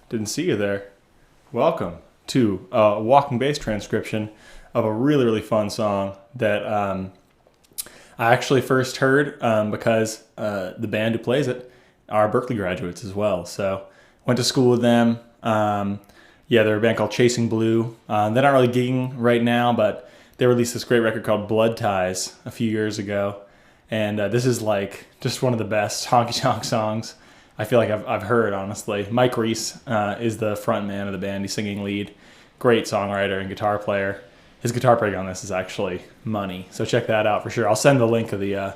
Didn't see you there. Welcome to a walking bass transcription of a really, really fun song that I actually first heard because the band who plays it are Berkeley graduates as well. So went to school with them. They're a band called Chasing Blue. They're not really gigging right now, but they released this great record called Blood Ties a few years ago. And this is like just one of the best honky-tonk songs I feel like I've heard, honestly. Mike Reese is the front man of the band. He's singing lead. Great songwriter and guitar player. His guitar playing on this is actually money. So check that out for sure. I'll send the link of the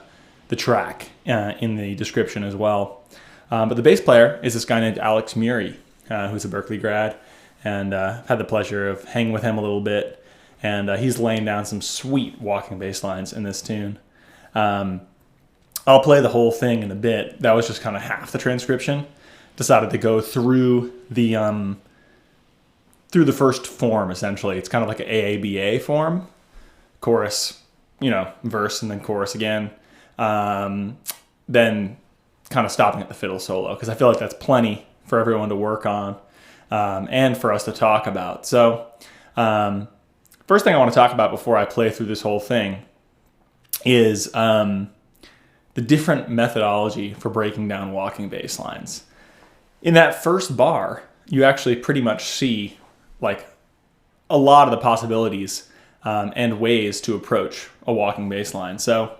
track in the description as well. But the bass player is this guy named Alex Muri, who's a Berkeley grad. And I've had the pleasure of hanging with him a little bit. And he's laying down some sweet walking bass lines in this tune. I'll play the whole thing in a bit. That was just kind of half the transcription. Decided to go through the first form, essentially. It's kind of like an AABA form. Chorus, verse and then chorus again. Then kind of stopping at the fiddle solo, because I feel like that's plenty for everyone to work on and for us to talk about. So first thing I want to talk about before I play through this whole thing is the different methodology for breaking down walking bass lines. In that first bar, you actually pretty much see like a lot of the possibilities and ways to approach a walking bass line. So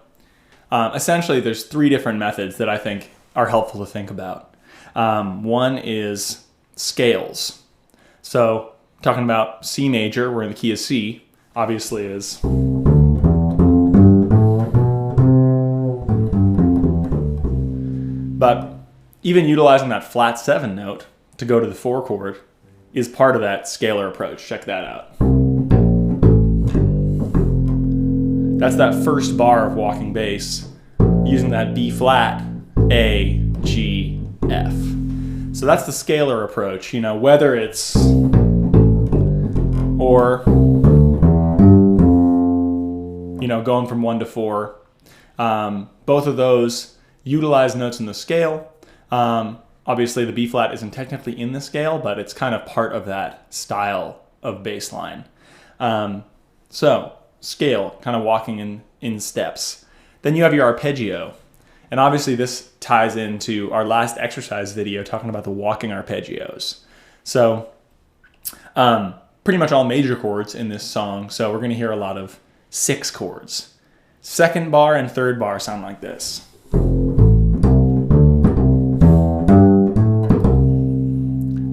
essentially there's three different methods that I think are helpful to think about. One is scales. So talking about C major, we're in the key of C, obviously is... But even utilizing that flat 7 note to go to the 4 chord is part of that scalar approach. Check that out. That's that first bar of walking bass using that B flat, A, G, F. So that's the scalar approach, whether it's or, going from 1 to 4. Both of those utilize notes in the scale. Obviously, the B flat isn't technically in the scale, but it's kind of part of that style of bass line. So, scale, kind of walking in steps. Then you have your arpeggio. And obviously, this ties into our last exercise video talking about the walking arpeggios. So, pretty much all major chords in this song. So, we're going to hear a lot of 6 chords. Second bar and third bar sound like this.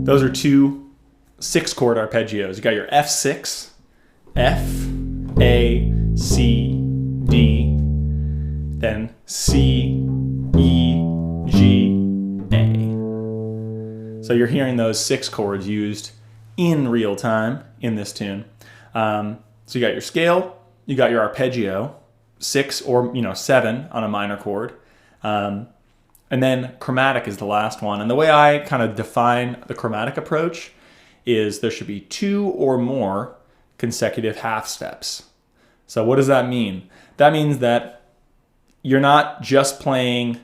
Those are 2 6-chord arpeggios. You got your F6, F, A, C, D, then C, E, G, A. So you're hearing those 6 chords used in real time in this tune. So you got your scale, you got your arpeggio, 6 or 7 on a minor chord. And then chromatic is the last one. And the way I kind of define the chromatic approach is there should be 2 or more consecutive half steps. So what does that mean? That means that you're not just playing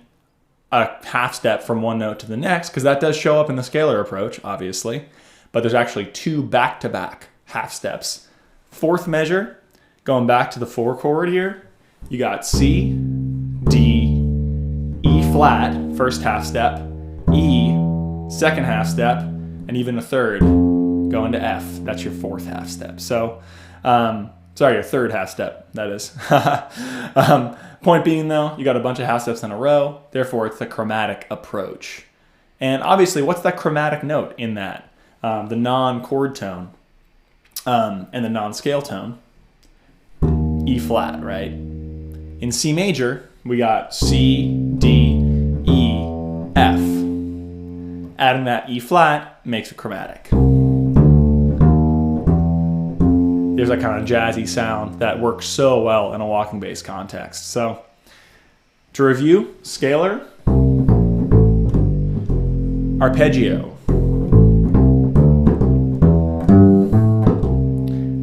a half step from one note to the next, because that does show up in the scalar approach, obviously, but there's actually 2 back-to-back half steps. 4th measure, going back to the 4 chord here, you got C, D, E flat, first half step, E, second half step, and even a third going to F. That's your 4th half step. So, your 3rd half step, that is. Point being though, you got a bunch of half steps in a row, therefore it's the chromatic approach. And obviously, what's that chromatic note in that? The non-chord tone and the non-scale tone, E flat, right? In C major, we got C, D, E, F. Adding that E flat makes it chromatic. There's that kind of jazzy sound that works so well in a walking bass context. So, to review, scalar, arpeggio,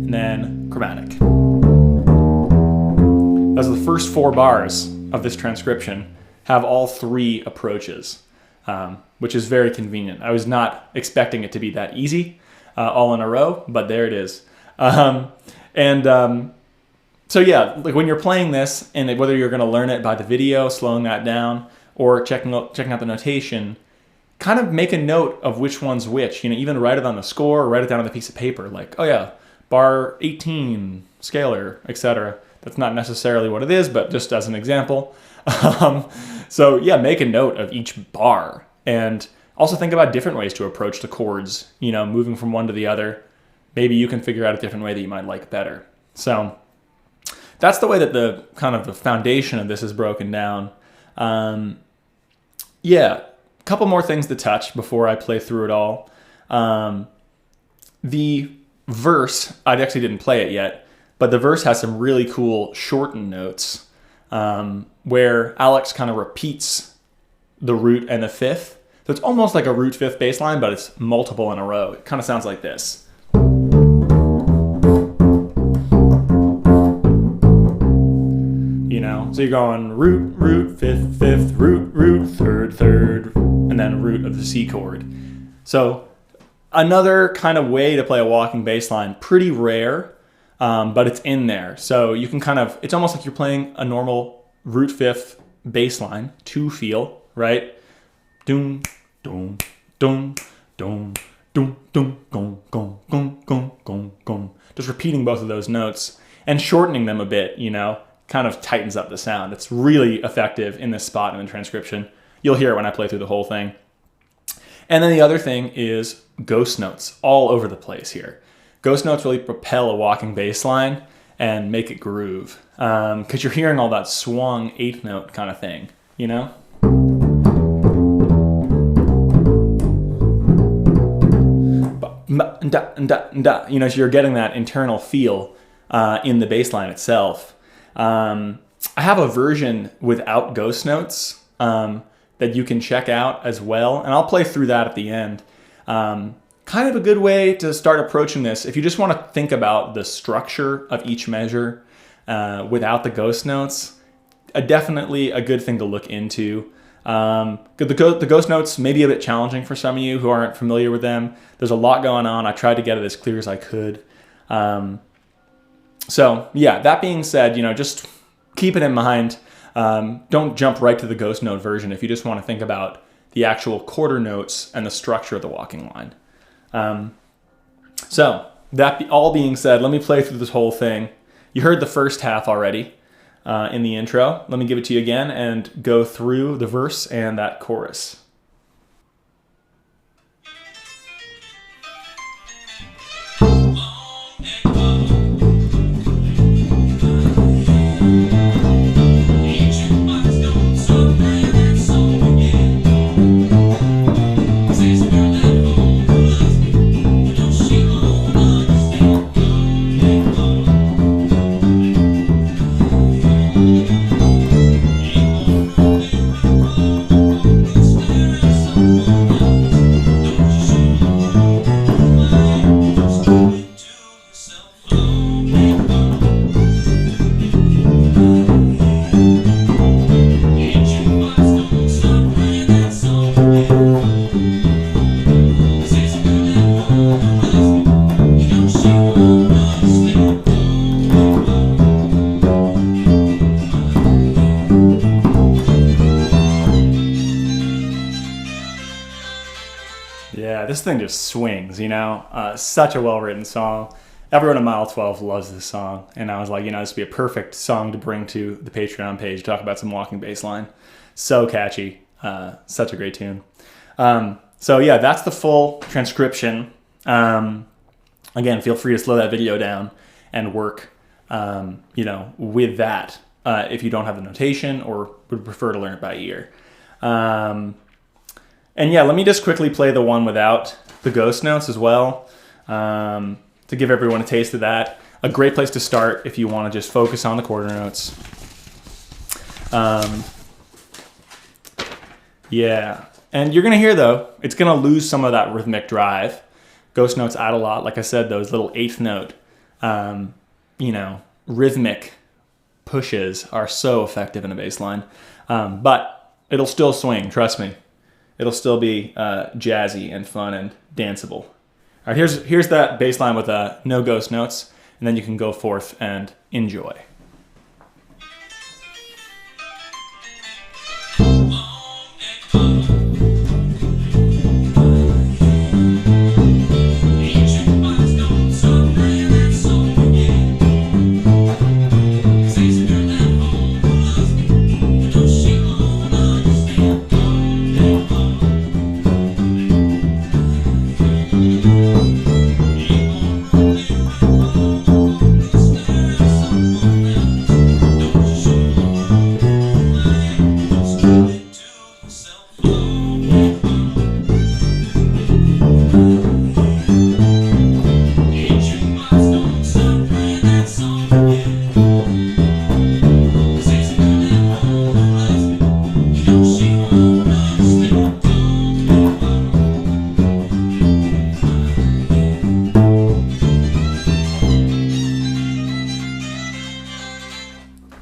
and then chromatic. Those are the first 4 bars of this transcription have all 3 approaches. which is very convenient. I was not expecting it to be that easy all in a row, but there it is. So yeah, like when you're playing this, and whether you're going to learn it by the video, slowing that down, or checking out the notation, kind of make a note of which one's which. Even write it on the score, or write it down on a piece of paper. Like, oh yeah, bar 18, scalar, etc. That's not necessarily what it is, but just as an example. So yeah, make a note of each bar, and also think about different ways to approach the chords. Moving from one to the other. Maybe you can figure out a different way that you might like better. So that's the way that the kind of the foundation of this is broken down. Yeah, a couple more things to touch before I play through it all. The verse, I actually didn't play it yet, but the verse has some really cool shortened notes where Alex kind of repeats the root and the fifth. So it's almost like a root fifth bass line, but it's multiple in a row. It kind of sounds like this. So you're going root, root, fifth, fifth, root, root, third, third, and then root of the C chord. So another kind of way to play a walking bass line, pretty rare, but it's in there. So you can it's almost like you're playing a normal root fifth bass line, 2-feel, right? Doom, doom, doom, doom, doom, doom, gong, gong, gong, gong, gong, gong. Just repeating both of those notes and shortening them a bit, kind of tightens up the sound. It's really effective in this spot in the transcription. You'll hear it when I play through the whole thing. And then the other thing is ghost notes all over the place here. Ghost notes really propel a walking bass line and make it groove. Because you're hearing all that swung 8th note kind of thing, So you're getting that internal feel in the bass line itself. I have a version without ghost notes that you can check out as well, and I'll play through that at the end. Kind of a good way to start approaching this if you just want to think about the structure of each measure without the ghost notes. Definitely a good thing to look into. The ghost notes may be a bit challenging for some of you who aren't familiar with them. There's a lot going on. I tried to get it as clear as I could. So yeah, that being said, just keep it in mind. Don't jump right to the ghost note version if you just want to think about the actual quarter notes and the structure of the walking line. So that all being said, let me play through this whole thing. You heard the first half already in the intro. Let me give it to you again and go through the verse and that chorus. This thing just swings, such a well-written song. Everyone at Mile 12 loves this song, and I was like, this would be a perfect song to bring to the Patreon page to talk about some walking bass line. So catchy, such a great tune. So yeah, that's the full transcription. Again, feel free to slow that video down and work, with that if you don't have the notation or would prefer to learn it by ear. And yeah, let me just quickly play the one without the ghost notes as well, to give everyone a taste of that. A great place to start if you want to just focus on the quarter notes. Yeah, and you're going to hear, though, it's going to lose some of that rhythmic drive. Ghost notes add a lot. Like I said, those little 8th note, rhythmic pushes are so effective in a bass line. But it'll still swing, trust me. it'll still be jazzy and fun and danceable. All right, here's that bass line with no ghost notes, and then you can go forth and enjoy.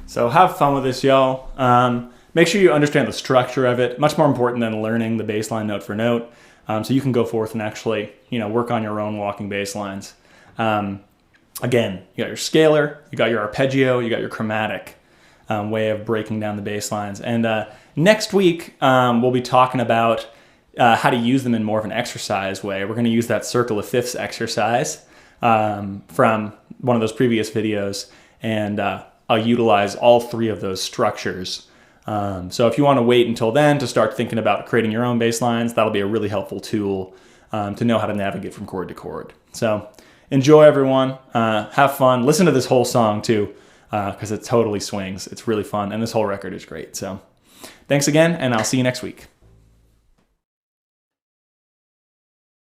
So have fun with this, y'all. Make sure you understand the structure of it. Much more important than learning the bass line note for note. So you can go forth and actually, work on your own walking bass lines. Again, you got your scalar, you got your arpeggio, you got your chromatic way of breaking down the bass lines. And next week, we'll be talking about how to use them in more of an exercise way. We're going to use that circle of fifths exercise from one of those previous videos, and I'll utilize all three of those structures. So if you want to wait until then to start thinking about creating your own bass lines, that'll be a really helpful tool to know how to navigate from chord to chord. So enjoy, everyone. Have fun. Listen to this whole song too, because it totally swings. It's really fun, and this whole record is great. So thanks again, and I'll see you next week.